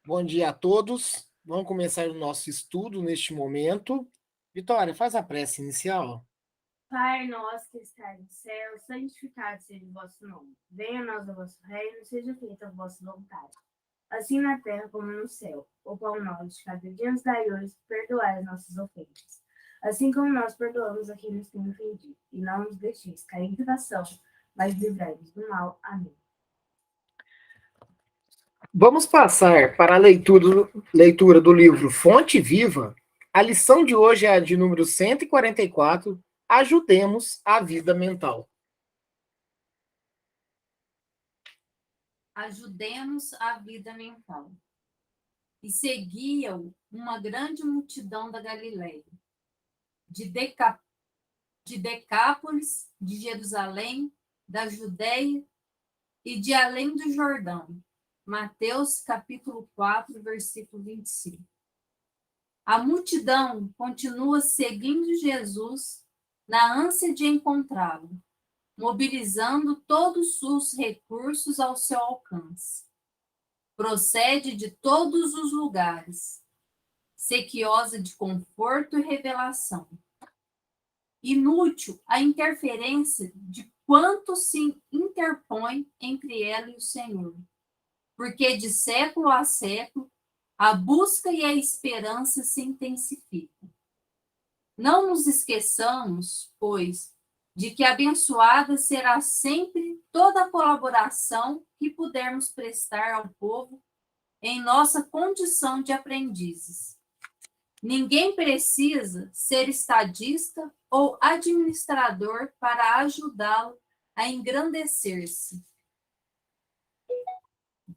Bom dia a todos. Vamos começar o nosso estudo neste momento. Vitória, faz a prece inicial. Pai nosso que está no céu, santificado seja o vosso nome. Venha a nós o vosso reino, seja feita a vossa vontade, assim na terra como no céu. O pão nosso de cada dia nos dai hoje, perdoai as nossas ofensas, assim como nós perdoamos a quem nos tem ofendido. E não nos deixeis cair em tentação, mas livrai-nos do mal. Amém. Vamos passar para a leitura do livro Fonte Viva. A lição de hoje é a de número 144. Ajudemos a vida mental. Ajudemos a vida mental. E seguia-o uma grande multidão da Galileia, de Decápolis, de Jerusalém, da Judéia e de além do Jordão. Mateus capítulo 4, versículo 25. A multidão continua seguindo Jesus na ânsia de encontrá-lo, mobilizando todos os recursos ao seu alcance. Procede de todos os lugares, sequiosa de conforto e revelação. Inútil a interferência de quanto se interpõe entre ela e o Senhor, porque de século a século a busca e a esperança se intensificam. Não nos esqueçamos, pois, de que abençoada será sempre toda a colaboração que pudermos prestar ao povo em nossa condição de aprendizes. Ninguém precisa ser estadista ou administrador para ajudá-lo a engrandecer-se.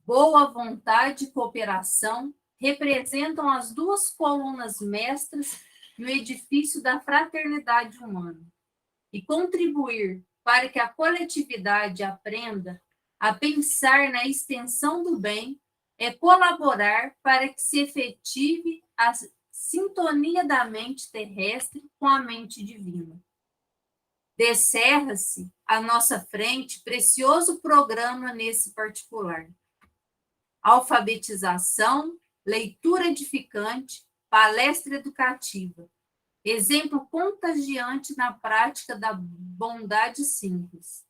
Boa vontade e cooperação representam as duas colunas mestras no edifício da fraternidade humana. E contribuir para que a coletividade aprenda a pensar na extensão do bem é colaborar para que se efetive a sintonia da mente terrestre com a mente divina. Descerra-se à nossa frente precioso programa nesse particular. Alfabetização, leitura edificante, palestra educativa, exemplo contagiante na prática da bondade simples.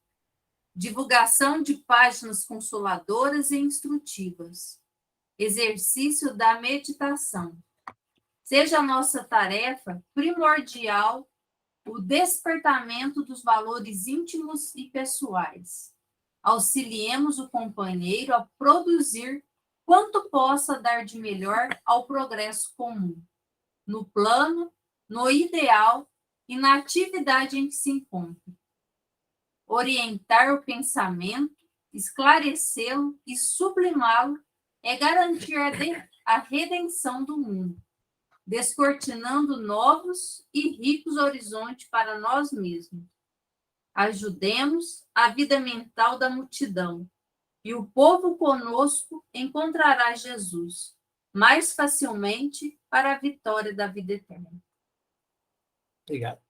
Divulgação de páginas consoladoras e instrutivas. Exercício da meditação. Seja a nossa tarefa primordial o despertamento dos valores íntimos e pessoais. Auxiliemos o companheiro a produzir quanto possa dar de melhor ao progresso comum, no plano, no ideal e na atividade em que se encontra. Orientar o pensamento, esclarecê-lo e sublimá-lo é garantir a redenção do mundo, descortinando novos e ricos horizontes para nós mesmos. Ajudemos a vida mental da multidão, e o povo conosco encontrará Jesus mais facilmente para a vitória da vida eterna. Obrigado.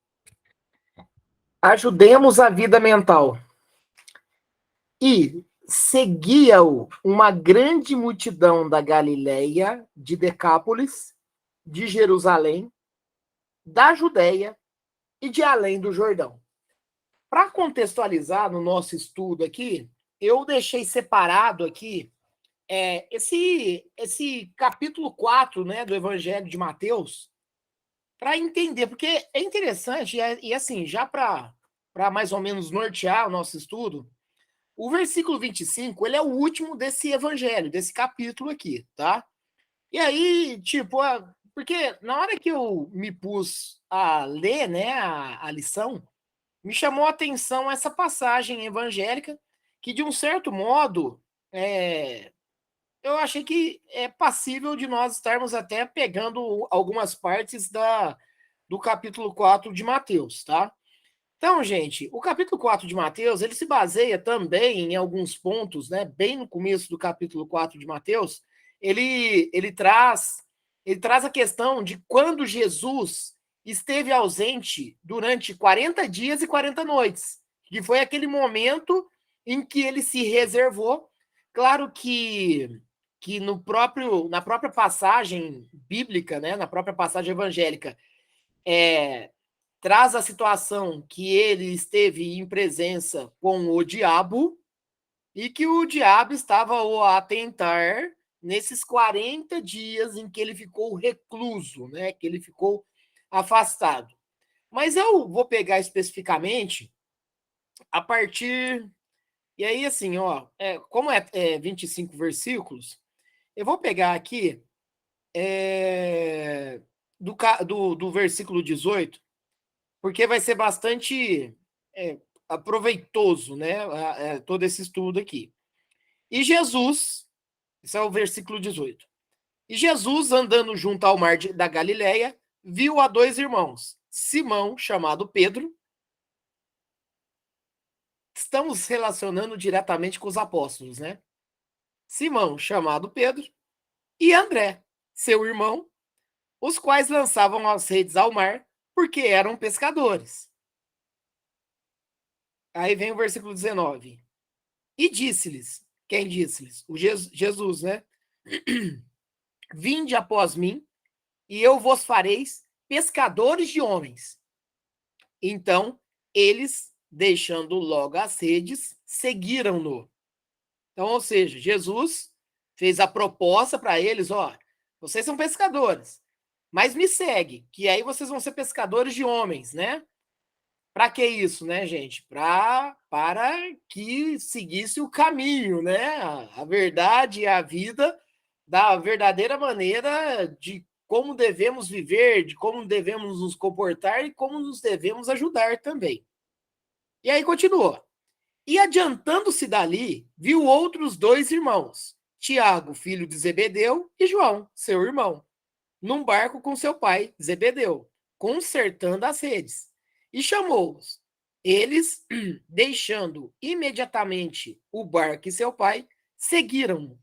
Ajudemos a vida mental. E seguia-o uma grande multidão da Galileia, de Decápolis, de Jerusalém, da Judéia e de além do Jordão. Para contextualizar no nosso estudo aqui, eu deixei separado aqui esse capítulo 4, né, do Evangelho de Mateus, para entender, porque é interessante, e assim, já para mais ou menos nortear o nosso estudo, o versículo 25, ele é o último desse evangelho, desse capítulo aqui, tá? E aí, tipo, porque na hora que eu me pus a ler, né, a lição, me chamou a atenção essa passagem evangélica, que de um certo modo, eu achei que é passível de nós estarmos até pegando algumas partes do capítulo 4 de Mateus, tá? Então, gente, o capítulo 4 de Mateus, ele se baseia também em alguns pontos, né? Bem no começo do capítulo 4 de Mateus, ele traz a questão de quando Jesus esteve ausente durante 40 dias e 40 noites, que foi aquele momento em que ele se reservou. Claro que que na própria passagem bíblica, né, na própria passagem evangélica, traz a situação que ele esteve em presença com o diabo e que o diabo estava o a tentar nesses 40 dias em que ele ficou recluso, né, que ele ficou afastado. Mas eu vou pegar especificamente a partir... E aí, assim, ó, como é 25 versículos, eu vou pegar aqui do versículo 18, porque vai ser bastante aproveitoso, né, todo esse estudo aqui. E Jesus, esse é o versículo 18. E Jesus, andando junto ao mar da Galileia, viu a dois irmãos, Simão, chamado Pedro. Estamos relacionando diretamente com os apóstolos, né? Simão, chamado Pedro, e André, seu irmão, os quais lançavam as redes ao mar, porque eram pescadores. Aí vem o versículo 19. E disse-lhes, quem disse-lhes? O Jesus, né? Vinde após mim, e eu vos fareis pescadores de homens. Então, eles, deixando logo as redes, seguiram-no. Então, ou seja, Jesus fez a proposta para eles, ó, vocês são pescadores, mas me segue, que aí vocês vão ser pescadores de homens, né? Para que isso, né, gente? Para que seguisse o caminho, né? A verdade e a vida da verdadeira maneira de como devemos viver, de como devemos nos comportar e como nos devemos ajudar também. E aí continua. E adiantando-se dali, viu outros dois irmãos, Tiago, filho de Zebedeu, e João, seu irmão, num barco com seu pai, Zebedeu, consertando as redes. E chamou-os. Eles, deixando imediatamente o barco e seu pai, seguiram-no.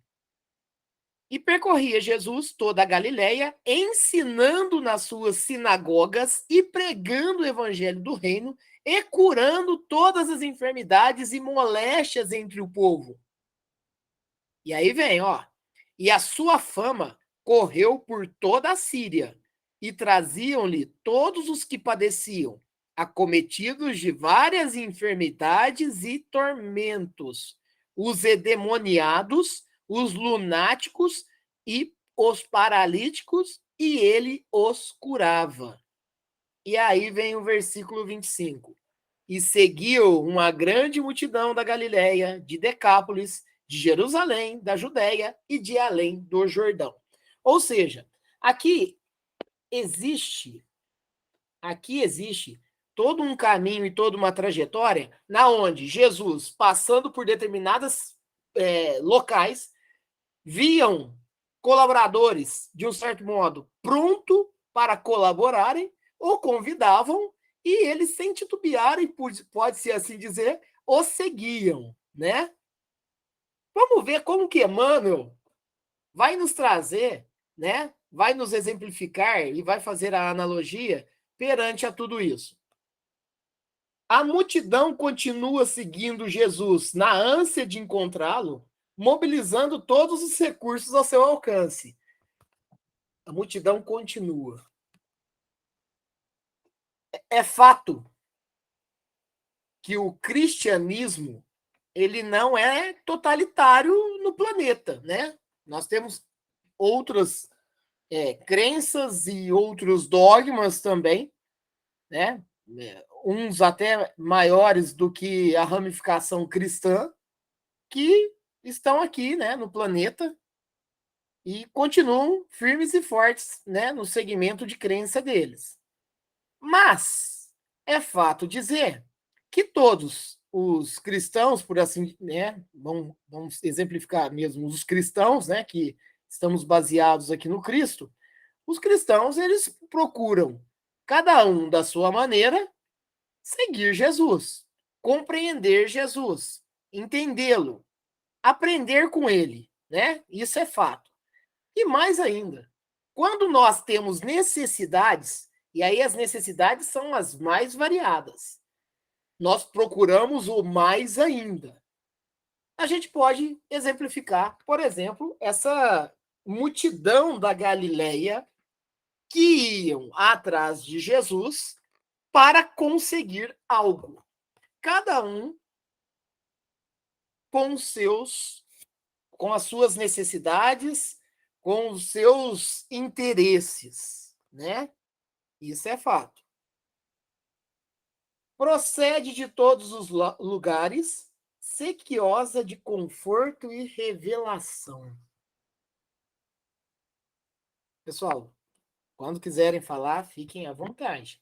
E percorria Jesus toda a Galileia, ensinando nas suas sinagogas e pregando o evangelho do reino e curando todas as enfermidades e moléstias entre o povo. E aí vem, ó. E a sua fama correu por toda a Síria, e traziam-lhe todos os que padeciam, acometidos de várias enfermidades e tormentos, os endemoniados, os lunáticos e os paralíticos, e ele os curava. E aí vem o versículo 25. E seguiu uma grande multidão da Galileia, de Decápolis, de Jerusalém, da Judéia e de além do Jordão. Ou seja, aqui existe todo um caminho e toda uma trajetória na onde Jesus, passando por determinadas locais, viam colaboradores, de um certo modo, pronto para colaborarem, ou convidavam, e eles, sem titubearem, pode-se assim dizer, os seguiam, né? Vamos ver como que Emmanuel vai nos trazer, né? Vai nos exemplificar e vai fazer a analogia perante a tudo isso. A multidão continua seguindo Jesus na ânsia de encontrá-lo, mobilizando todos os recursos ao seu alcance. A multidão continua. É fato que o cristianismo ele não é totalitário no planeta, né? Nós temos outras crenças e outros dogmas também, né? Uns até maiores do que a ramificação cristã, que estão aqui, né, no planeta e continuam firmes e fortes, né, no segmento de crença deles. Mas é fato dizer que todos os cristãos, por assim, né, vamos exemplificar mesmo os cristãos, né, que estamos baseados aqui no Cristo, os cristãos, eles procuram, cada um da sua maneira, seguir Jesus, compreender Jesus, entendê-lo, aprender com ele, né? Isso é fato. E mais ainda, quando nós temos necessidades, e aí as necessidades são as mais variadas, nós procuramos o mais ainda. a gente pode exemplificar, por exemplo, essa multidão da Galileia que iam atrás de Jesus para conseguir algo. Cada um com as suas necessidades, com os seus interesses, né? Isso é fato. Procede de todos os lugares, sequiosa de conforto e revelação. Pessoal, quando quiserem falar, fiquem à vontade.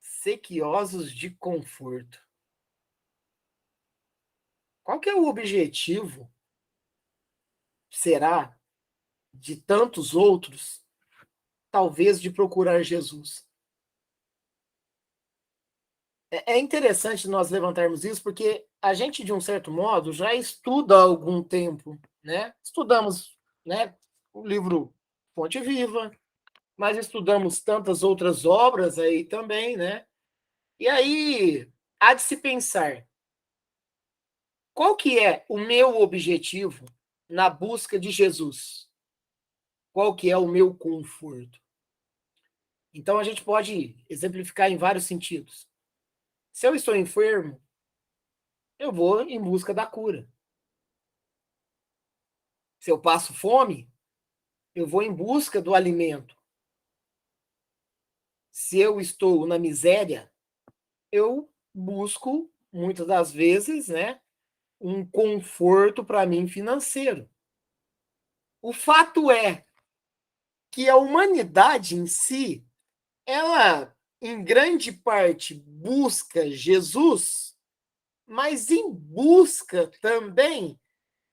Sequiosos de conforto. Qual que é o objetivo, será, de tantos outros, talvez, de procurar Jesus? É interessante nós levantarmos isso, porque a gente, de um certo modo, já estuda há algum tempo, né? Estudamos, né, o livro Fonte Viva, mas estudamos tantas outras obras aí também, né? E aí, há de se pensar, qual que é o meu objetivo na busca de Jesus? Qual que é o meu conforto? Então, a gente pode exemplificar em vários sentidos. Se eu estou enfermo, eu vou em busca da cura. Se eu passo fome, eu vou em busca do alimento. Se eu estou na miséria, eu busco, muitas das vezes, né, um conforto para mim financeiro. O fato é que a humanidade em si, ela, em grande parte, busca Jesus, mas em busca também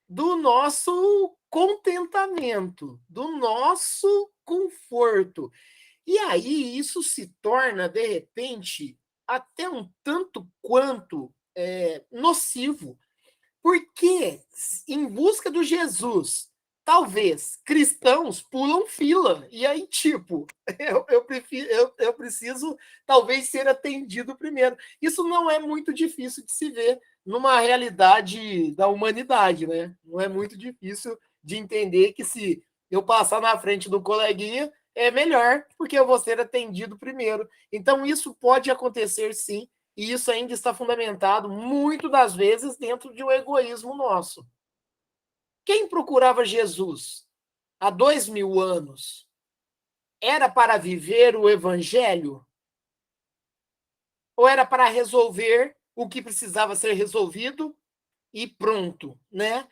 do nosso contentamento, do nosso conforto. E aí isso se torna, de repente, até um tanto quanto nocivo, porque em busca do Jesus, talvez cristãos pulam fila, e aí, tipo, eu preciso talvez ser atendido primeiro. Isso não é muito difícil de se ver numa realidade da humanidade, né? Não é muito difícil de entender que se eu passar na frente do coleguinha, é melhor, porque eu vou ser atendido primeiro. Então, isso pode acontecer sim, e isso ainda está fundamentado, muito das vezes, dentro de um egoísmo nosso. Quem procurava Jesus há 2000 anos era para viver o evangelho? Ou era para resolver o que precisava ser resolvido e pronto, né?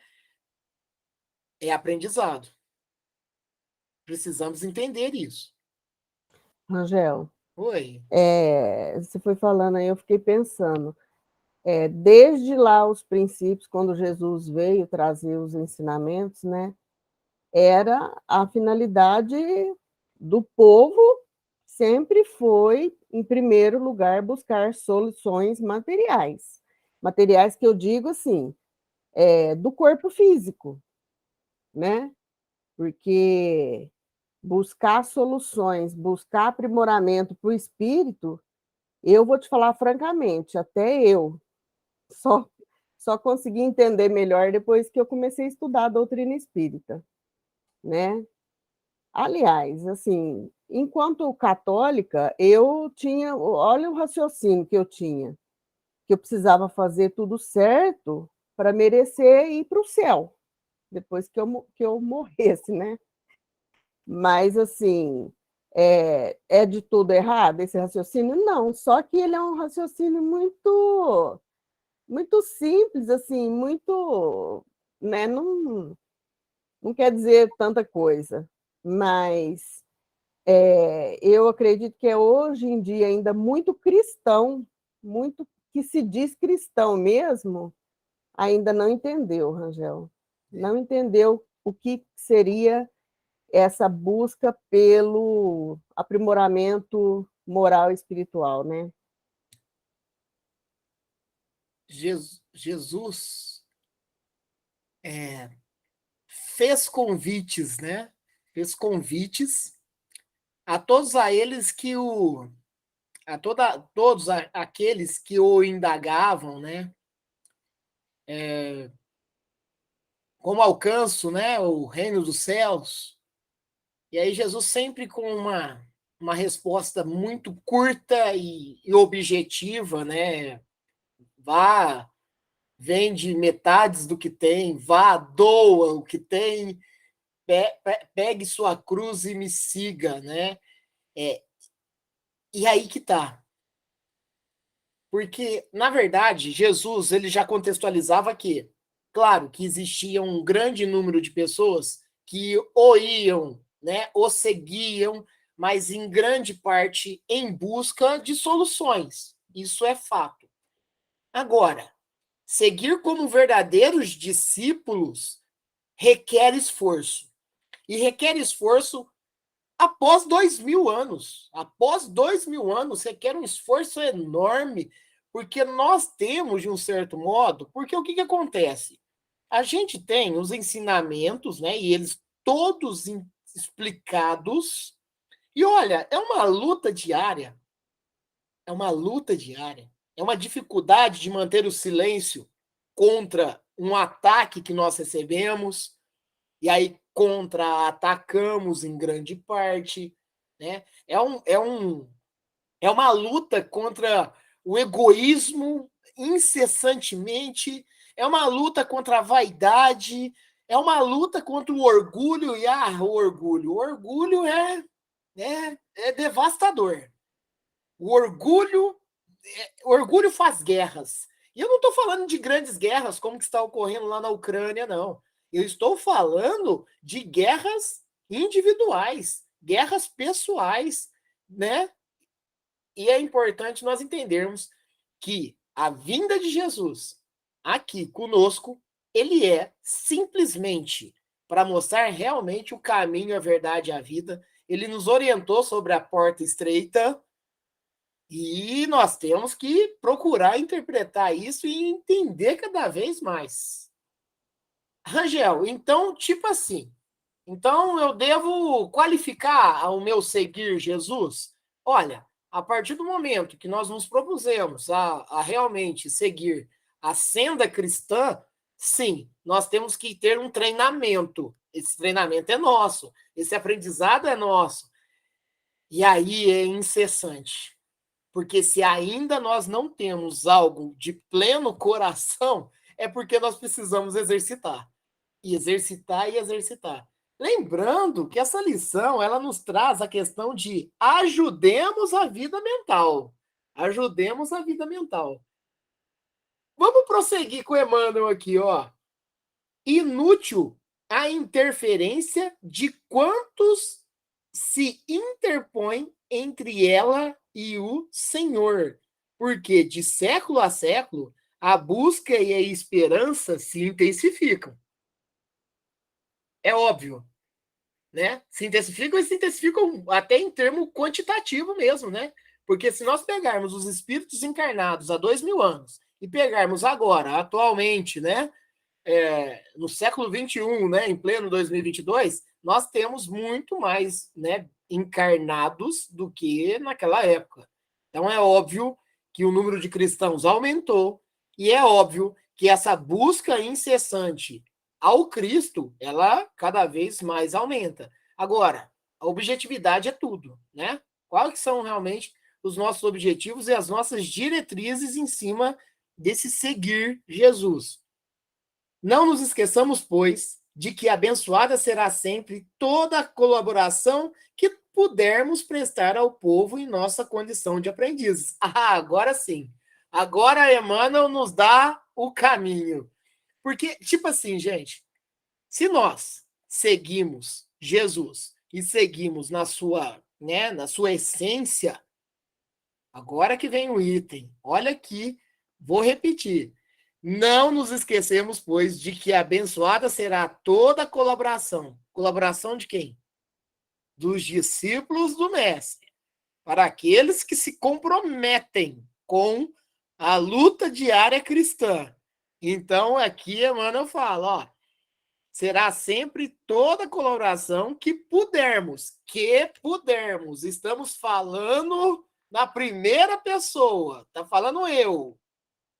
É aprendizado. Precisamos entender isso. Rangel, Oi. você foi falando aí, eu fiquei pensando. Desde lá os princípios, quando Jesus veio trazer os ensinamentos, né, era a finalidade do povo sempre foi, em primeiro lugar, buscar soluções materiais. Materiais que eu digo assim, do corpo físico, né? Porque buscar soluções, buscar aprimoramento para o espírito, eu vou te falar francamente, até eu só, só consegui entender melhor depois que eu comecei a estudar a doutrina espírita, né? Aliás, assim, enquanto católica, eu tinha, olha o raciocínio que eu precisava fazer tudo certo para merecer ir para o céu, depois que eu morresse, né? Mas, assim, é de tudo errado esse raciocínio? Não, só que ele é um raciocínio muito simples, assim, muito, né? Não quer dizer tanta coisa, mas eu acredito que é hoje em dia ainda muito cristão, muito que se diz cristão mesmo, ainda não entendeu, Rangel. Não entendeu o que seria essa busca pelo aprimoramento moral e espiritual, né? Jesus fez convites, né? Fez convites a todos eles que todos aqueles que o indagavam, né? como alcanço, né, o reino dos céus? E aí Jesus sempre com uma resposta muito curta e objetiva, né? Vá, vende metades do que tem, vá, doa o que tem, pegue sua cruz e me siga, né? E aí que tá. Porque, na verdade, Jesus ele já contextualizava que, claro, que existia um grande número de pessoas que o iam, né, o seguiam, mas em grande parte em busca de soluções. Isso é fato. Agora, seguir como verdadeiros discípulos requer esforço. E requer esforço após 2000 anos. Após 2000 anos, requer um esforço enorme, porque nós temos, de um certo modo, porque o que acontece? A gente tem os ensinamentos, né, e eles todos explicados, e olha, é uma luta diária, é uma luta diária, é uma dificuldade de manter o silêncio contra um ataque que nós recebemos, e aí contra-atacamos em grande parte, né? É uma luta contra o egoísmo incessantemente, é uma luta contra a vaidade, é uma luta contra o orgulho, e o orgulho é devastador. O orgulho faz guerras. E eu não estou falando de grandes guerras como que está ocorrendo lá na Ucrânia, não. Eu estou falando de guerras individuais, guerras pessoais, né? E é importante nós entendermos que a vinda de Jesus aqui conosco, ele é simplesmente para mostrar realmente o caminho, a verdade e a vida. Ele nos orientou sobre a porta estreita, e nós temos que procurar interpretar isso e entender cada vez mais. Rangel, então, tipo assim, então eu devo qualificar o meu seguir Jesus? Olha, a partir do momento que nós nos propusemos a realmente seguir a senda cristã, sim, nós temos que ter um treinamento. Esse treinamento é nosso, esse aprendizado é nosso. E aí é incessante. Porque se ainda nós não temos algo de pleno coração, é porque nós precisamos exercitar. E exercitar e exercitar. Lembrando que essa lição, ela nos traz a questão de ajudemos a vida mental. Ajudemos a vida mental. Vamos prosseguir com o Emmanuel aqui, ó. Inútil a interferência de quantos se interpõem entre ela e o Senhor, porque de século a século a busca e a esperança se intensificam. É óbvio, né? Se intensificam e se intensificam até em termo quantitativo mesmo, né? Porque se nós pegarmos os espíritos encarnados há 2000 anos e pegarmos agora, atualmente, né? No século XXI, né, em pleno 2022, nós temos muito mais, né, encarnados do que naquela época. Então é óbvio que o número de cristãos aumentou e é óbvio que essa busca incessante ao Cristo, ela cada vez mais aumenta. Agora, a objetividade é tudo, né? Quais são realmente os nossos objetivos e as nossas diretrizes em cima desse seguir Jesus? Não nos esqueçamos, pois, de que abençoada será sempre toda a colaboração que pudermos prestar ao povo em nossa condição de aprendizes. Ah, agora sim. Agora Emmanuel nos dá o caminho. Porque, tipo assim, gente, se nós seguimos Jesus e seguimos na sua, né, na sua essência, agora que vem o item. Olha aqui, vou repetir. Não nos esquecemos, pois, de que abençoada será toda a colaboração. Colaboração de quem? Dos discípulos do Mestre. Para aqueles que se comprometem com a luta diária cristã. Então, aqui Emmanuel fala, ó, será sempre toda a colaboração que pudermos. Estamos falando na primeira pessoa. Está falando eu.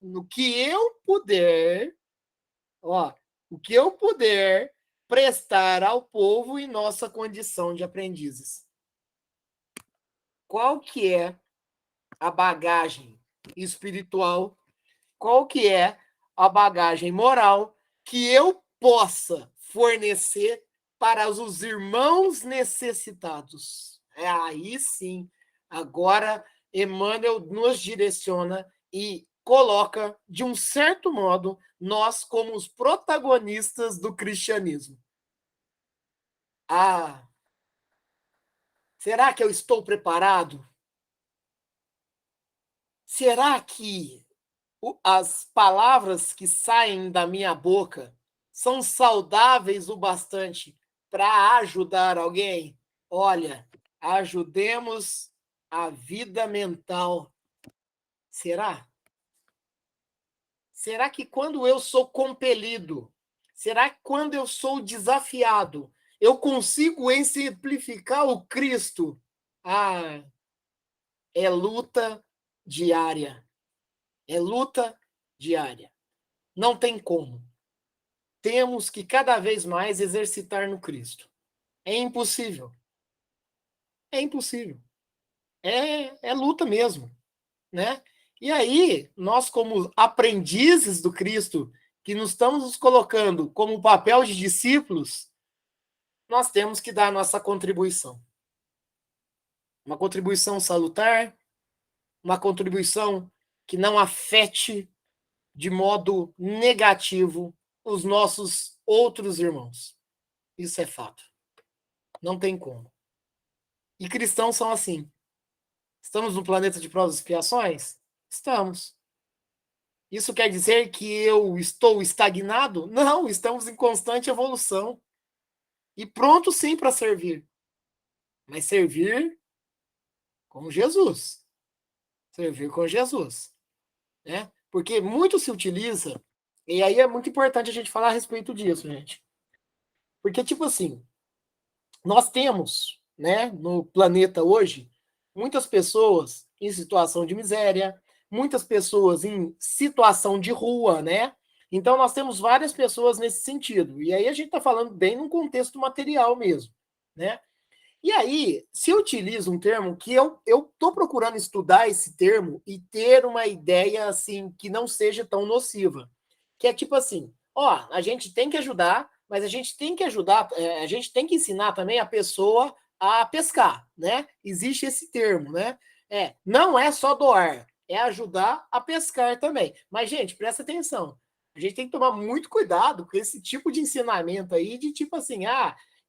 No que eu puder, Ó, o que eu puder prestar ao povo em nossa condição de aprendizes. Qual que é a bagagem espiritual? Qual que é a bagagem moral que eu possa fornecer para os irmãos necessitados? É aí sim. Agora, Emmanuel nos direciona e coloca, de um certo modo, nós como os protagonistas do cristianismo. Ah, será que eu estou preparado? Será que as palavras que saem da minha boca são saudáveis o bastante para ajudar alguém? Olha, ajudemos a vida mental. Será? Será que quando eu sou compelido, será que quando eu sou desafiado, eu consigo exemplificar o Cristo? Ah, é luta diária. É luta diária. Não tem como. Temos que cada vez mais exercitar no Cristo. É impossível. É impossível. É luta mesmo, né? E aí, nós como aprendizes do Cristo, que nos estamos nos colocando como papel de discípulos, nós temos que dar a nossa contribuição. Uma contribuição salutar, uma contribuição que não afete de modo negativo os nossos outros irmãos. Isso é fato. Não tem como. E cristãos são assim. Estamos no planeta de provas e expiações? Estamos. Isso quer dizer que eu estou estagnado? Não, estamos em constante evolução. E pronto sim para servir. Mas servir com Jesus. Servir com Jesus. Né? Porque muito se utiliza, e aí é muito importante a gente falar a respeito disso, gente. Porque, tipo assim, nós temos, né, no planeta hoje, muitas pessoas em situação de miséria, muitas pessoas em situação de rua, né? Então, nós temos várias pessoas nesse sentido. E aí a gente está falando bem num contexto material mesmo, né? E aí, se eu utilizo um termo que eu estou procurando estudar esse termo e ter uma ideia, assim, que não seja tão nociva, que é tipo assim, ó, a gente tem que ajudar, mas a gente tem que ajudar, a gente tem que ensinar também a pessoa a pescar, né? Existe esse termo, né? Não é só doar, é ajudar a pescar também. Mas, gente, presta atenção. A gente tem que tomar muito cuidado com esse tipo de ensinamento aí, de tipo assim,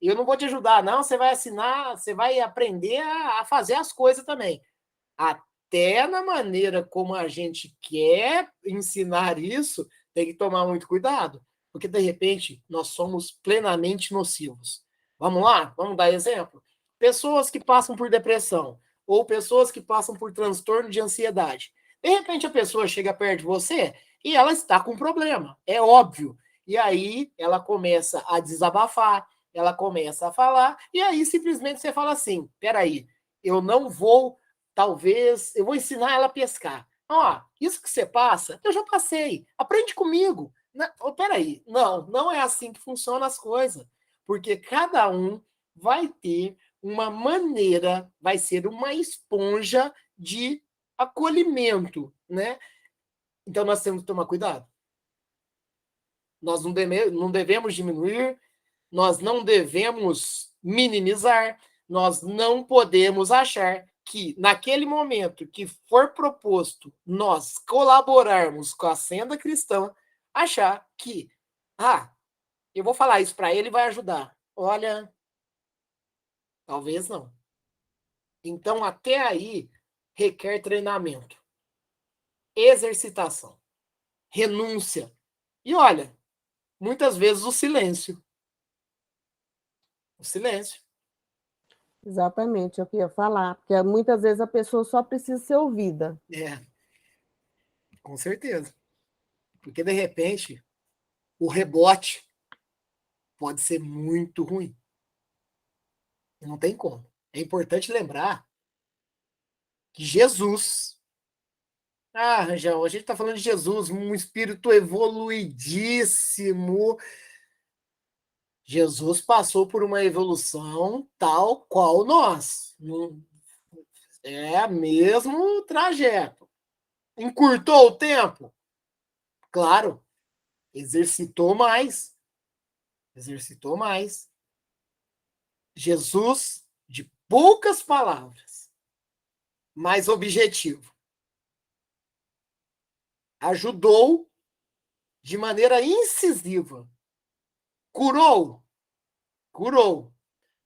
eu não vou te ajudar, não. Você vai assinar, você vai aprender a fazer as coisas também. Até na maneira como a gente quer ensinar isso, tem que tomar muito cuidado, porque de repente nós somos plenamente nocivos. Vamos lá? Vamos dar exemplo? Pessoas que passam por depressão ou pessoas que passam por transtorno de ansiedade. De repente a pessoa chega perto de você e ela está com um problema, é óbvio. E aí ela começa a desabafar, ela começa a falar, e aí simplesmente você fala assim: peraí, eu não vou, talvez, eu vou ensinar ela a pescar. Ó, isso que você passa, eu já passei, aprende comigo. Não, peraí, não é assim que funcionam as coisas, porque cada um vai ter uma maneira, vai ser uma esponja de acolhimento, né? Então nós temos que tomar cuidado. Nós não devemos diminuir, nós não devemos minimizar, nós não podemos achar que, naquele momento que for proposto nós colaborarmos com a senda cristã, achar que, eu vou falar isso para ele e vai ajudar. Olha, talvez não. Então, até aí, requer treinamento, exercitação, renúncia. E olha, muitas vezes o silêncio. O silêncio. Exatamente, é o que eu ia falar, porque muitas vezes a pessoa só precisa ser ouvida. Com certeza. Porque, de repente, o rebote pode ser muito ruim. Não tem como. É importante lembrar que Jesus Ah, Rangel, a gente está falando de Jesus, um espírito evoluidíssimo. Jesus passou por uma evolução tal qual nós. É o mesmo trajeto. Encurtou o tempo? Claro. Exercitou mais. Exercitou mais. Jesus, de poucas palavras, mais objetivo, ajudou de maneira incisiva. Curou? Curou.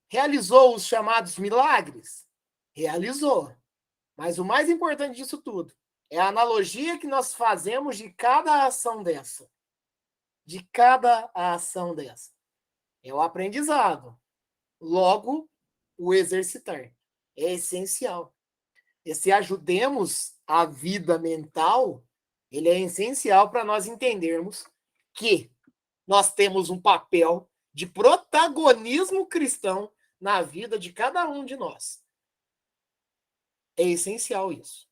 Realizou os chamados milagres? Realizou. Mas o mais importante disso tudo é a analogia que nós fazemos de cada ação dessa. De cada ação dessa. É o aprendizado. Logo, o exercitar. É essencial. E se ajudemos a vida mental, ele é essencial para nós entendermos que nós temos um papel de protagonismo cristão na vida de cada um de nós. É essencial isso.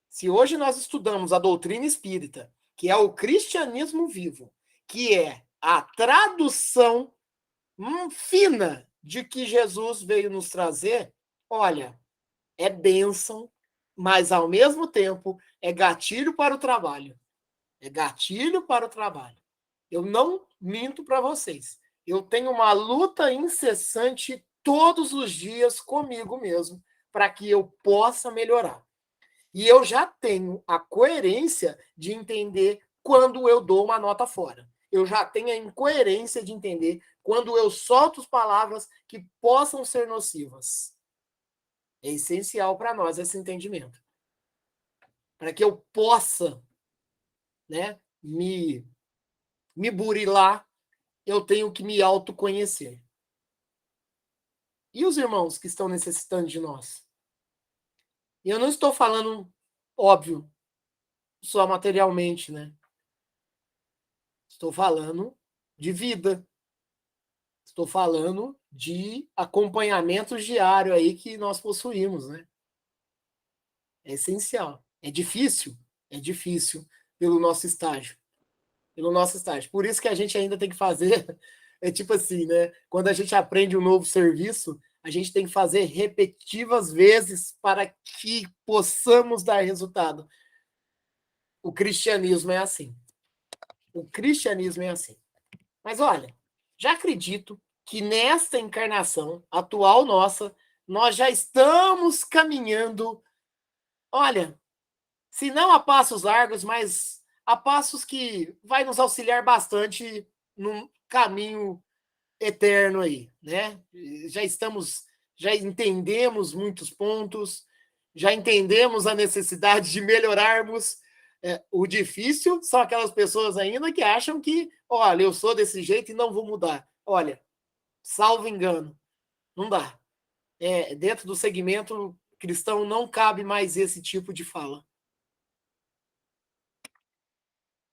Se hoje nós estudamos a doutrina espírita, que é o cristianismo vivo, que é a tradução fina de que Jesus veio nos trazer, olha, é bênção, mas ao mesmo tempo é gatilho para o trabalho. É gatilho para o trabalho. Eu não minto para vocês. Eu tenho uma luta incessante todos os dias comigo mesmo para que eu possa melhorar. E eu já tenho a coerência de entender quando eu dou uma nota fora. Eu já tenho a incoerência de entender quando eu solto as palavras que possam ser nocivas. É essencial para nós esse entendimento. Para que eu possa, né, me burilar, eu tenho que me autoconhecer. E os irmãos que estão necessitando de nós? E eu não estou falando, óbvio, só materialmente, né? Estou falando de vida. Estou falando de acompanhamento diário aí que nós possuímos, né? É essencial. É difícil pelo nosso estágio. Pelo nosso estágio. Por isso que a gente ainda tem que fazer, é tipo assim, né? Quando a gente aprende um novo serviço, a gente tem que fazer repetitivas vezes para que possamos dar resultado. O cristianismo é assim. O cristianismo é assim. Mas olha, já acredito que nesta encarnação atual nossa, nós já estamos caminhando, olha, se não a passos largos, mas a passos que vai nos auxiliar bastante num caminho eterno aí, né? Já entendemos muitos pontos, já entendemos a necessidade de melhorarmos. O difícil são aquelas pessoas ainda que acham que, olha, eu sou desse jeito e não vou mudar. Olha, salvo engano, não dá. Dentro do segmento cristão não cabe mais esse tipo de fala.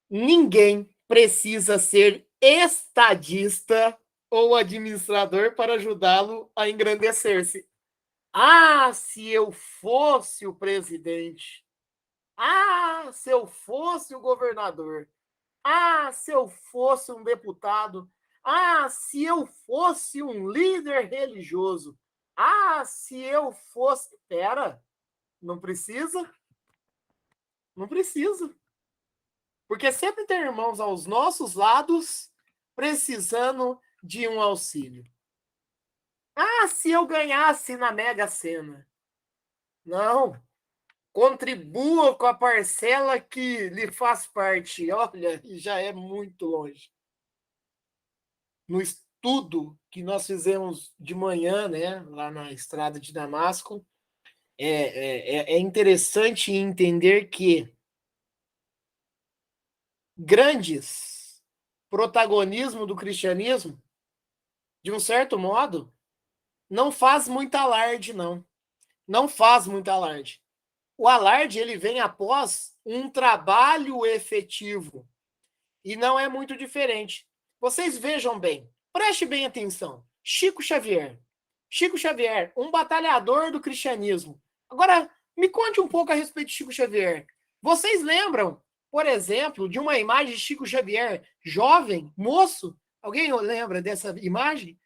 Ninguém precisa ser estadista ou administrador para ajudá-lo a engrandecer-se. Ah, se eu fosse o presidente. Ah, se eu fosse o governador. Ah, se eu fosse um deputado. Ah, se eu fosse um líder religioso. Ah, se eu fosse. Pera, não precisa? Não precisa. Porque sempre tem irmãos aos nossos lados precisando de um auxílio. Ah, se eu ganhasse na Mega Sena. Não. Contribua com a parcela que lhe faz parte. Olha, já é muito longe. No estudo que nós fizemos de manhã, né, lá na estrada de Damasco, é interessante entender que grandes protagonismo do cristianismo, de um certo modo, não faz muito alarde, não. Não faz muito alarde. O alarde ele vem após um trabalho efetivo. E não é muito diferente. Vocês vejam bem, preste bem atenção. Chico Xavier. Chico Xavier, um batalhador do cristianismo. Agora, me conte um pouco a respeito de Chico Xavier. Vocês lembram, por exemplo, de uma imagem de Chico Xavier, jovem, moço? Alguém lembra dessa imagem?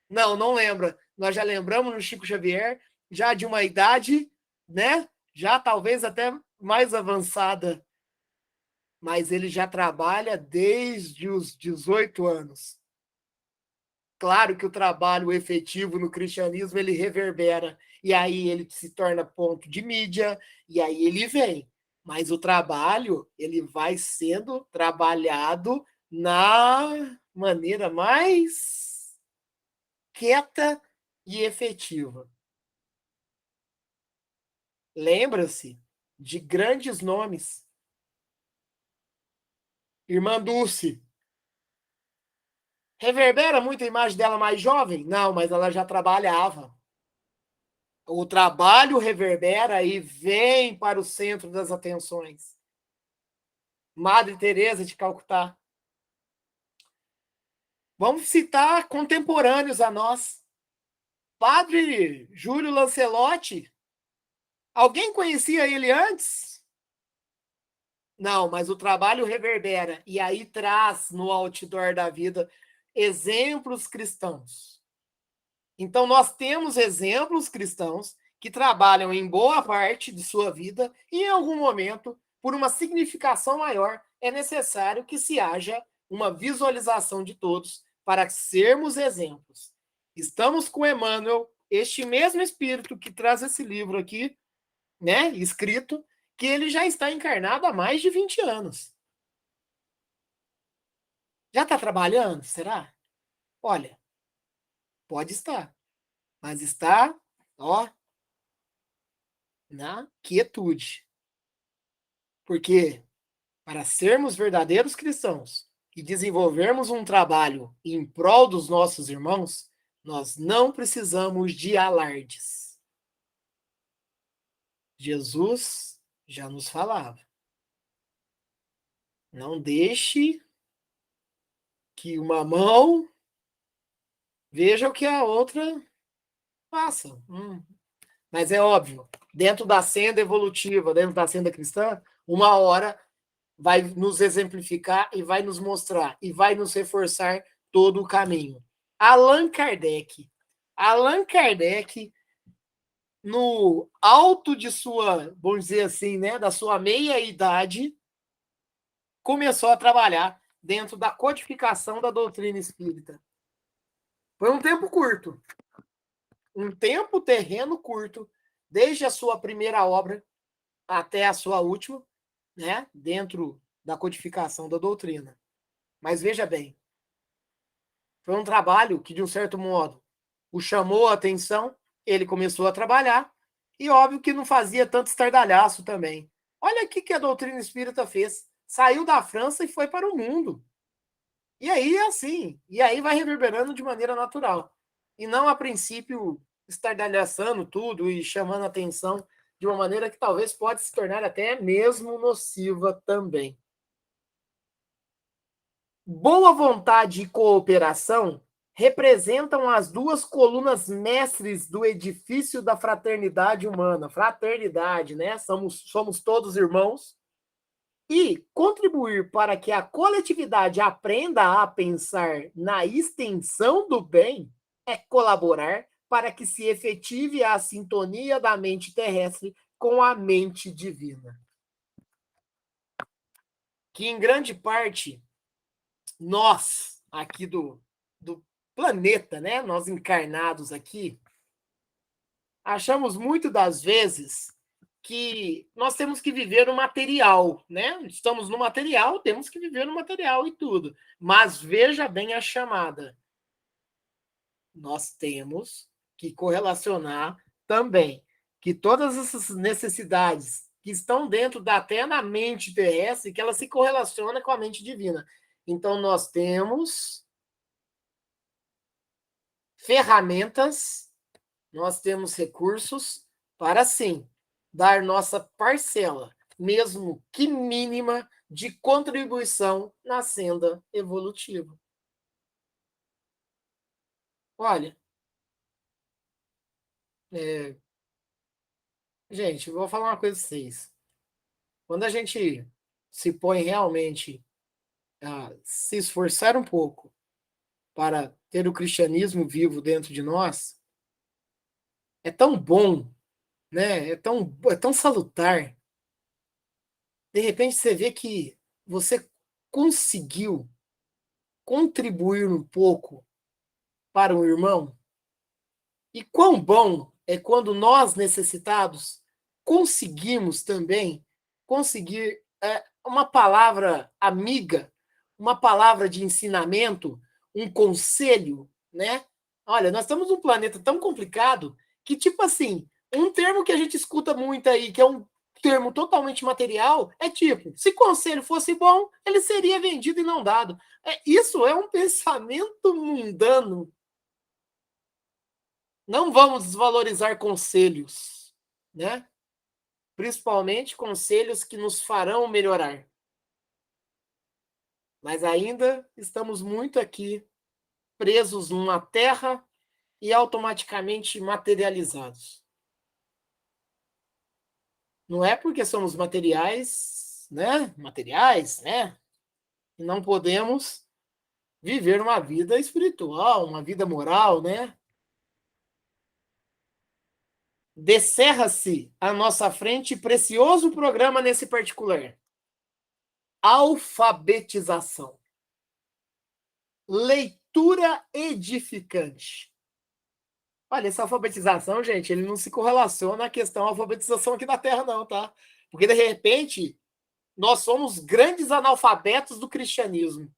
Não, não lembra. Nós já lembramos no Chico Xavier, já de uma idade, né? Já talvez até mais avançada, mas ele já trabalha desde os 18 anos. Claro que o trabalho efetivo no cristianismo ele reverbera, e aí ele se torna ponto de mídia, e aí ele vem. Mas o trabalho, ele vai sendo trabalhado na maneira mais quieta e efetiva. Lembra-se de grandes nomes. Irmã Dulce. Reverbera muito a imagem dela mais jovem? Não, mas ela já trabalhava. O trabalho reverbera e vem para o centro das atenções. Madre Teresa de Calcutá. Vamos citar contemporâneos a nós. Padre Júlio Lancelotti. Alguém conhecia ele antes? Não, mas o trabalho reverbera e aí traz no outdoor da vida exemplos cristãos. Então, nós temos exemplos cristãos que trabalham em boa parte de sua vida e, em algum momento, por uma significação maior, é necessário que se haja uma visualização de todos para sermos exemplos. Estamos com Emmanuel, este mesmo espírito que traz esse livro aqui, né, escrito, que ele já está encarnado há mais de 20 anos. Já está trabalhando? Será? Olha, pode estar, mas está, ó, na quietude. Porque para sermos verdadeiros cristãos e desenvolvermos um trabalho em prol dos nossos irmãos, nós não precisamos de alardes. Jesus já nos falava. Não deixe que uma mão veja o que a outra faça. Mas é óbvio, dentro da senda evolutiva, dentro da senda cristã, uma hora vai nos exemplificar e vai nos mostrar e vai nos reforçar todo o caminho. Allan Kardec. Allan Kardec, no alto de sua, vamos dizer assim, né, da sua meia-idade, começou a trabalhar dentro da codificação da doutrina espírita. Foi um tempo curto. Um tempo terreno curto, desde a sua primeira obra até a sua última, né, dentro da codificação da doutrina. Mas veja bem, foi um trabalho que, de um certo modo, o chamou a atenção, ele começou a trabalhar, e óbvio que não fazia tanto estardalhaço também. Olha o que a doutrina espírita fez. Saiu da França e foi para o mundo. E aí é assim, e aí vai reverberando de maneira natural. E não, a princípio, estardalhaçando tudo e chamando a atenção de uma maneira que talvez pode se tornar até mesmo nociva também. Boa vontade e cooperação representam as duas colunas mestres do edifício da fraternidade humana. Fraternidade, né? Somos todos irmãos. E contribuir para que a coletividade aprenda a pensar na extensão do bem é colaborar para que se efetive a sintonia da mente terrestre com a mente divina. Que, em grande parte, nós, aqui do planeta, né? Nós encarnados aqui, achamos muito das vezes que nós temos que viver no material, né? Estamos no material, temos que viver no material e tudo. Mas veja bem a chamada. Nós temos que correlacionar também que todas essas necessidades que estão dentro da até na mente terrestre, que ela se correlaciona com a mente divina. Então, nós temos ferramentas, nós temos recursos para, sim, dar nossa parcela, mesmo que mínima, de contribuição na senda evolutiva. Olha, gente, eu vou falar uma coisa para vocês. quando a gente se põe realmente a se esforçar um pouco para ter o cristianismo vivo dentro de nós, é tão bom, né? É tão salutar. De repente você vê que você conseguiu contribuir um pouco para um irmão. E quão bom é quando nós, necessitados, conseguimos também conseguir uma palavra amiga, uma palavra de ensinamento, um conselho, né? Olha, nós estamos num planeta tão complicado que, tipo assim, um termo que a gente escuta muito aí, que é um termo totalmente material, é tipo, se conselho fosse bom, ele seria vendido e não dado. Isso é um pensamento mundano. Não vamos desvalorizar conselhos, né? Principalmente conselhos que nos farão melhorar. Mas ainda estamos muito aqui presos numa terra e automaticamente materializados. Não é porque somos materiais, né? Materiais, né? E não podemos viver uma vida espiritual, uma vida moral, né? Descerra-se à nossa frente precioso programa nesse particular. Alfabetização. Leitura edificante. Olha, essa alfabetização, gente, ele não se correlaciona à questão alfabetização aqui na Terra, não, tá? Porque, de repente, nós somos grandes analfabetos do cristianismo.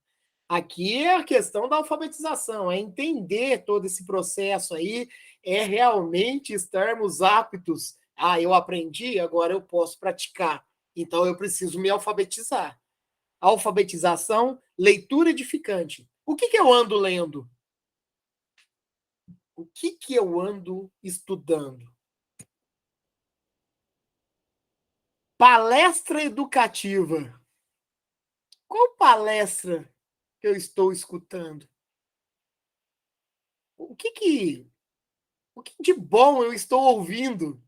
Aqui é a questão da alfabetização, é entender todo esse processo aí, é realmente estarmos aptos. Ah, eu aprendi, agora eu posso praticar. Então, eu preciso me alfabetizar. Alfabetização, leitura edificante. O que eu ando lendo? O que eu ando estudando? Palestra educativa. Qual palestra que eu estou escutando? O que de bom eu estou ouvindo?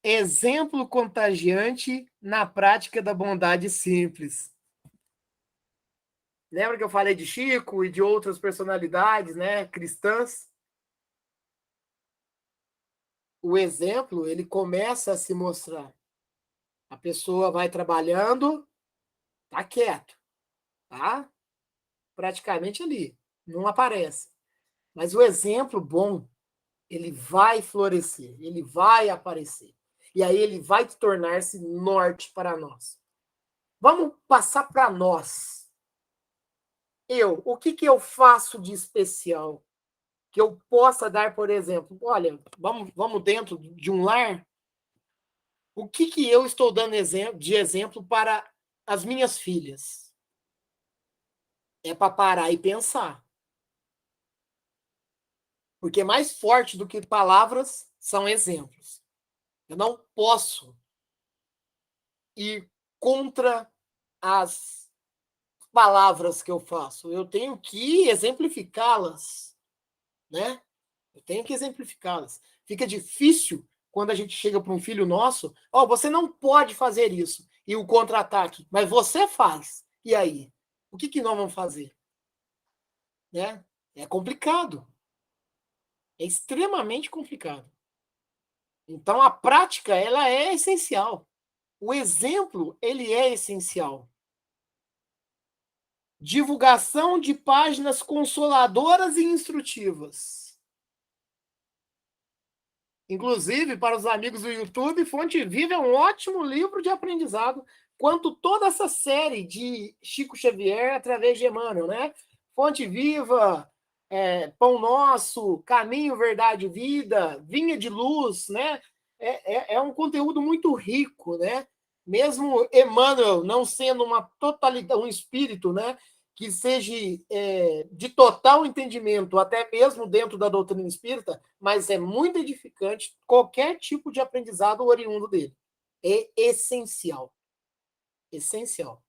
Exemplo contagiante na prática da bondade simples. Lembra que eu falei de Chico e de outras personalidades, né, cristãs? O exemplo, ele começa a se mostrar. A pessoa vai trabalhando, tá quieto, tá? Praticamente ali, não aparece. Mas o exemplo bom, ele vai florescer, ele vai aparecer. E aí ele vai tornar-se norte para nós. Vamos passar para nós. O que eu faço de especial? Que eu possa dar, por exemplo, olha, vamos dentro de um lar. O que eu estou dando de exemplo para as minhas filhas? É para parar e pensar. Porque mais forte do que palavras são exemplos. Eu não posso ir contra as palavras que eu faço. Eu tenho que exemplificá-las, né? Eu tenho que exemplificá-las. Fica difícil quando a gente chega para um filho nosso, você não pode fazer isso, e o contra-ataque, mas você faz. E aí? O que nós vamos fazer? Né? É complicado. É extremamente complicado. Então, a prática, ela é essencial. O exemplo, ele é essencial. Divulgação de páginas consoladoras e instrutivas. Inclusive, para os amigos do YouTube, Fonte Viva é um ótimo livro de aprendizado, quanto toda essa série de Chico Xavier através de Emmanuel, né? Fonte Viva, Pão Nosso, Caminho, Verdade e Vida, Vinha de Luz, né? É um conteúdo muito rico, né? Mesmo Emmanuel não sendo uma totalidade, um espírito, né? Que seja de total entendimento, até mesmo dentro da doutrina espírita, mas é muito edificante qualquer tipo de aprendizado oriundo dele. É essencial. Essencial.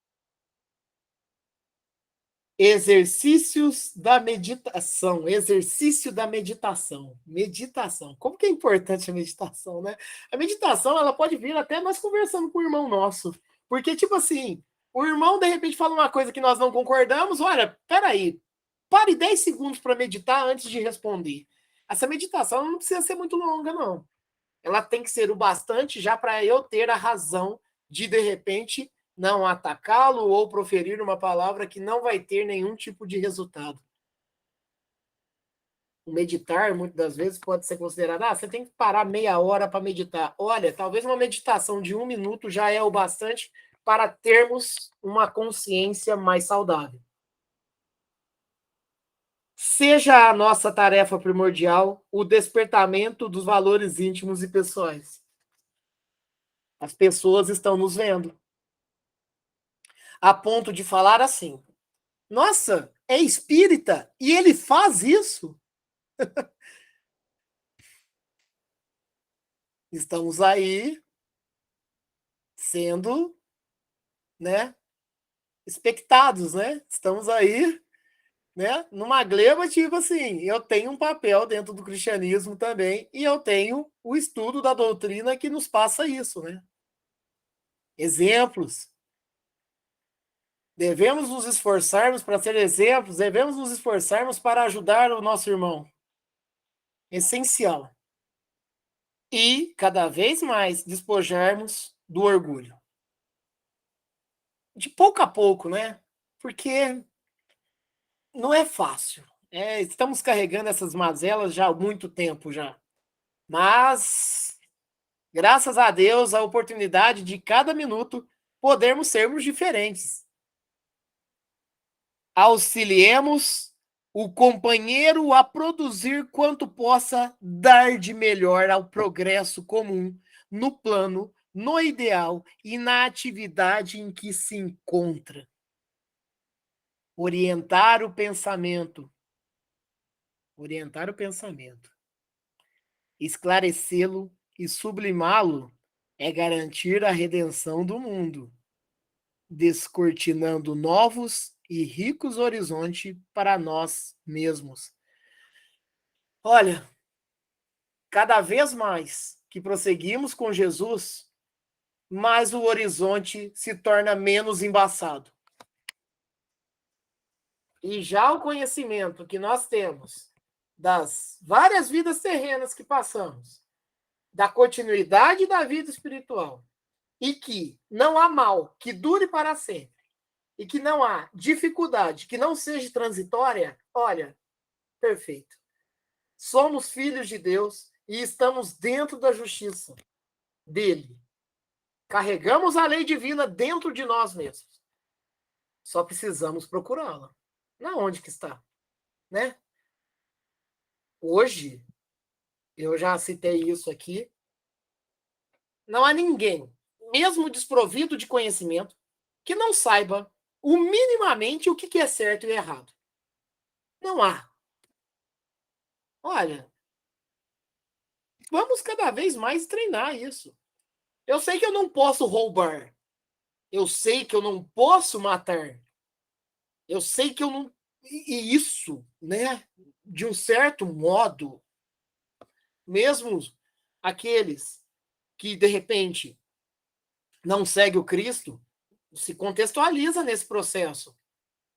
Exercícios da meditação. Exercício da meditação. Meditação. Como que é importante a meditação, né? A meditação, ela pode vir até nós conversando com o irmão nosso. Porque, tipo assim, o irmão, de repente, fala uma coisa que nós não concordamos. Olha, peraí, pare 10 segundos para meditar antes de responder. Essa meditação não precisa ser muito longa, não. Ela tem que ser o bastante já para eu ter a razão de repente, não atacá-lo ou proferir uma palavra que não vai ter nenhum tipo de resultado. O meditar, muitas das vezes, pode ser considerado, você tem que parar meia hora para meditar. Olha, talvez uma meditação de 1 minuto já é o bastante para termos uma consciência mais saudável. Seja a nossa tarefa primordial o despertamento dos valores íntimos e pessoais. As pessoas estão nos vendo. A ponto de falar assim, nossa, é espírita e ele faz isso? Estamos aí sendo, né, expectados, né? Estamos aí, né, numa gleba, tipo assim, eu tenho um papel dentro do cristianismo também e eu tenho o estudo da doutrina que nos passa isso, né? Exemplos. Devemos nos esforçarmos para ser exemplos, devemos nos esforçarmos para ajudar o nosso irmão. Essencial. E, cada vez mais, despojarmos do orgulho. De pouco a pouco, né? Porque não é fácil. Estamos carregando essas mazelas já há muito tempo já. Mas, graças a Deus, a oportunidade de cada minuto podermos sermos diferentes. Auxiliemos o companheiro a produzir quanto possa dar de melhor ao progresso comum, no plano, no ideal e na atividade em que se encontra. Orientar o pensamento. Esclarecê-lo e sublimá-lo é garantir a redenção do mundo, descortinando novos e ricos horizontes para nós mesmos. Olha, cada vez mais que prosseguimos com Jesus, mais o horizonte se torna menos embaçado. E já o conhecimento que nós temos das várias vidas terrenas que passamos, da continuidade da vida espiritual, e que não há mal que dure para sempre, e que não há dificuldade que não seja transitória, olha, perfeito. Somos filhos de Deus e estamos dentro da justiça dele. Carregamos a lei divina dentro de nós mesmos. Só precisamos procurá-la. Na onde que está? Né? Hoje, eu já citei isso aqui, não há ninguém, mesmo desprovido de conhecimento, que não saiba minimamente o que é certo e errado. Não há. Olha, vamos cada vez mais treinar isso. Eu sei que eu não posso roubar. Eu sei que eu não posso matar. Eu sei que eu não... E isso, né? De um certo modo, mesmo aqueles que, de repente, não seguem o Cristo, se contextualiza nesse processo.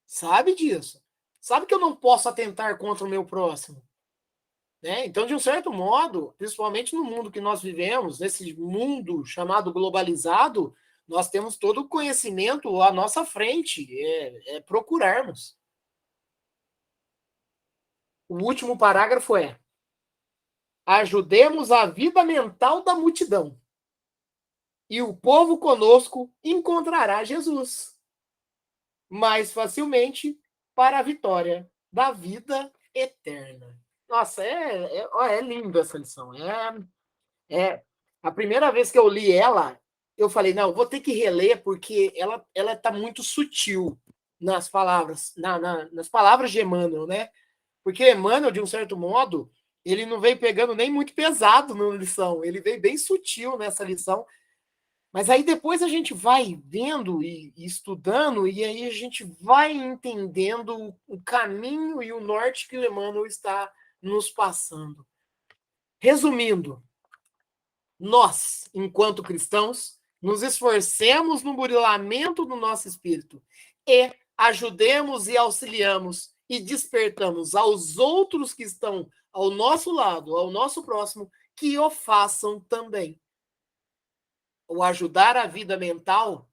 Sabe disso. Sabe que eu não posso atentar contra o meu próximo. Né? Então, de um certo modo, principalmente no mundo que nós vivemos, nesse mundo chamado globalizado, nós temos todo o conhecimento à nossa frente, procurarmos. O último parágrafo é: ajudemos a vida mental da multidão, e o povo conosco encontrará Jesus mais facilmente para a vitória da vida eterna. Nossa, é lindo essa lição. A primeira vez que eu li ela, eu falei, não, vou ter que reler, porque ela está muito sutil nas palavras, nas palavras de Emmanuel, né? Porque Emmanuel, de um certo modo, ele não veio pegando nem muito pesado na lição, ele veio bem sutil nessa lição, Mas aí depois a gente vai vendo e estudando, e aí a gente vai entendendo o caminho e o norte que o Emmanuel está nos passando. Resumindo, nós, enquanto cristãos, nos esforcemos no burilamento do nosso espírito e ajudemos e auxiliamos e despertamos aos outros que estão ao nosso lado, ao nosso próximo, que o façam também. O ajudar a vida mental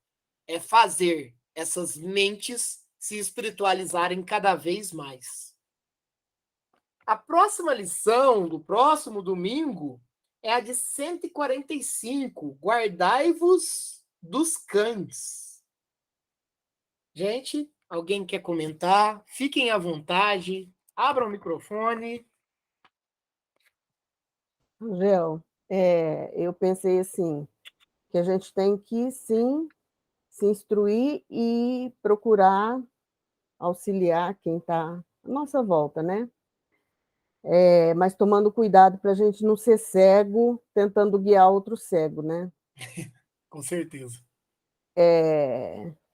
é fazer essas mentes se espiritualizarem cada vez mais. A próxima lição do próximo domingo é a de 145. Guardai-vos dos cães. Gente, alguém quer comentar? Fiquem à vontade. Abram o microfone. Angel, eu pensei assim, que a gente tem que, sim, se instruir e procurar auxiliar quem está à nossa volta, né? Mas tomando cuidado para a gente não ser cego, tentando guiar outro cego, né? Com certeza.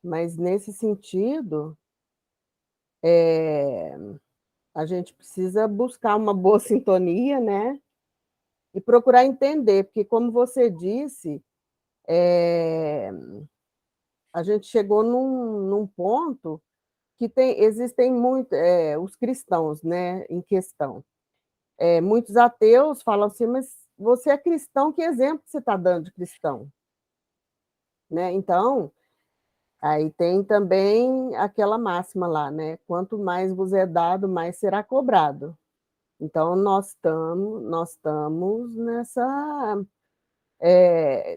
Mas nesse sentido, a gente precisa buscar uma boa sintonia, né? E procurar entender, porque como você disse, a gente chegou num ponto que existem os cristãos, né, em questão. Muitos ateus falam assim, mas você é cristão, que exemplo você está dando de cristão? Né? Então, aí tem também aquela máxima lá, né? Quanto mais vos é dado, mais será cobrado. Então, nós estamos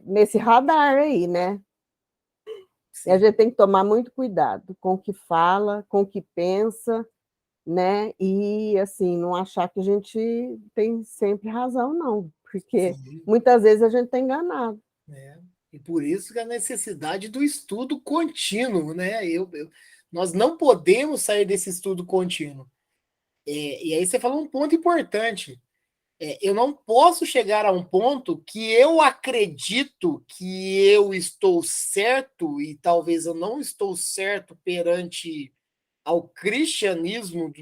nesse radar aí, né? E a Sim. gente tem que tomar muito cuidado com o que fala, com o que pensa, né? E, assim, não achar que a gente tem sempre razão, não, porque Sim. muitas vezes a gente está enganado. E por isso que a necessidade do estudo contínuo, né? Nós não podemos sair desse estudo contínuo. E aí você falou um ponto importante. Eu não posso chegar a um ponto que eu acredito que eu estou certo e talvez eu não estou certo perante ao cristianismo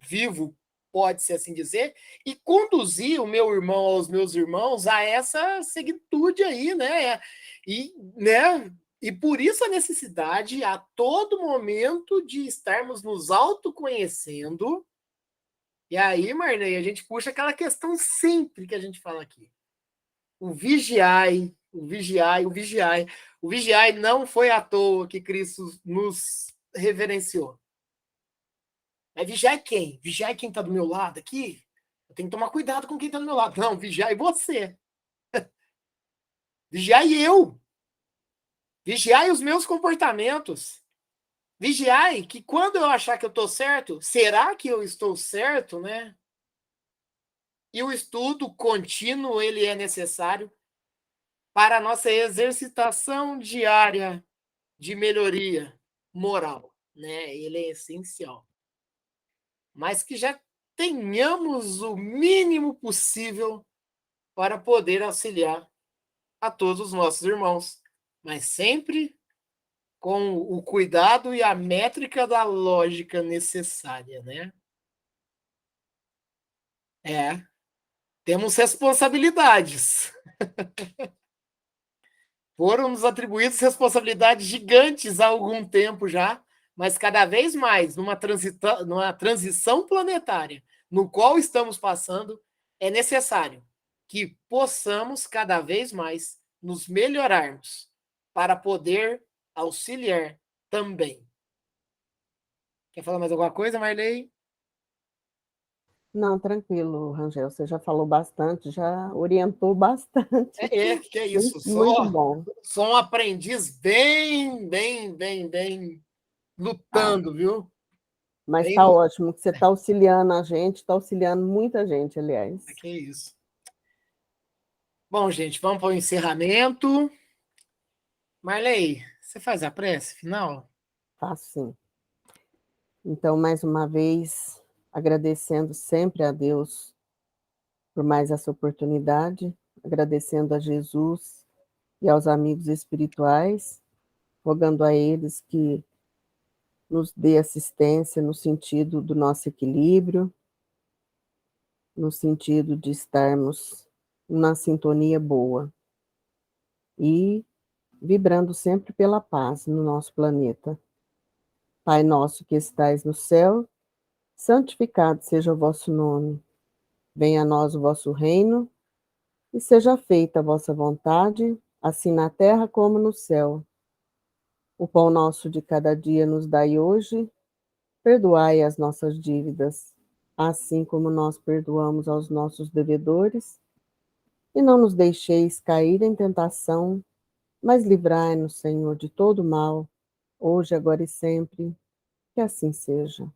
vivo, pode-se assim dizer, e conduzir o meu irmão aos meus irmãos a essa seguitude aí, né? E por isso a necessidade a todo momento de estarmos nos autoconhecendo. E aí, Marney, a gente puxa aquela questão sempre que a gente fala aqui. O vigiai, o vigiai, o vigiai. O vigiai não foi à toa que Cristo nos reverenciou. Mas vigiai quem? Vigiai quem está do meu lado aqui? Eu tenho que tomar cuidado com quem está do meu lado. Não, vigiai você. Vigiai eu. Vigiai os meus comportamentos. Vigiai que quando eu achar que eu estou certo, será que eu estou certo, né? E o estudo contínuo, ele é necessário para a nossa exercitação diária de melhoria moral, né? Ele é essencial. Mas que já tenhamos o mínimo possível para poder auxiliar a todos os nossos irmãos, mas sempre com o cuidado e a métrica da lógica necessária, né? Temos responsabilidades. Foram-nos atribuídas responsabilidades gigantes há algum tempo já, mas cada vez mais, numa transição planetária no qual estamos passando, é necessário que possamos cada vez mais nos melhorarmos para poder auxiliar também. Quer falar mais alguma coisa, Marley? Não, tranquilo, Rangel, você já falou bastante, já orientou bastante. Que é isso. Muito bom. Sou um aprendiz bem lutando, viu? Mas Bem está lutando. ótimo que você está auxiliando a gente, está auxiliando muita gente, aliás. Que é isso. Bom, gente, vamos para o encerramento. Marley, você faz a prece final? Faço sim. Então, mais uma vez, agradecendo sempre a Deus por mais essa oportunidade, agradecendo a Jesus e aos amigos espirituais, rogando a eles que nos dê assistência no sentido do nosso equilíbrio, no sentido de estarmos numa sintonia boa e vibrando sempre pela paz no nosso planeta. Pai nosso que estais no céu, santificado seja o vosso nome. Venha a nós o vosso reino e seja feita a vossa vontade, assim na terra como no céu. O pão nosso de cada dia nos dai hoje, perdoai as nossas dívidas, assim como nós perdoamos aos nossos devedores, e não nos deixeis cair em tentação, mas livrai-nos, Senhor, de todo mal, hoje, agora e sempre, que assim seja.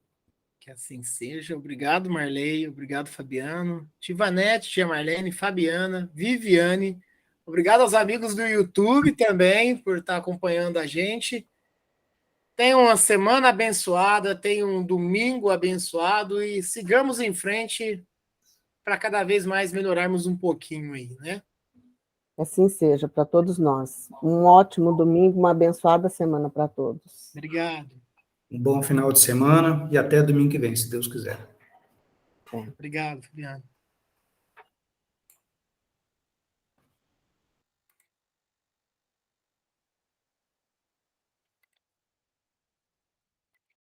Que assim seja. Obrigado, Marley. Obrigado, Fabiano. Tivanete, tia Marlene, Fabiana, Viviane. Obrigado aos amigos do YouTube também por estar acompanhando a gente. Tenham uma semana abençoada, tenham um domingo abençoado e sigamos em frente para cada vez mais melhorarmos um pouquinho aí, né? Assim seja para todos nós. Um ótimo domingo, uma abençoada semana para todos. Obrigado. Um bom final de semana e até domingo que vem, se Deus quiser. Obrigado, Fabiano.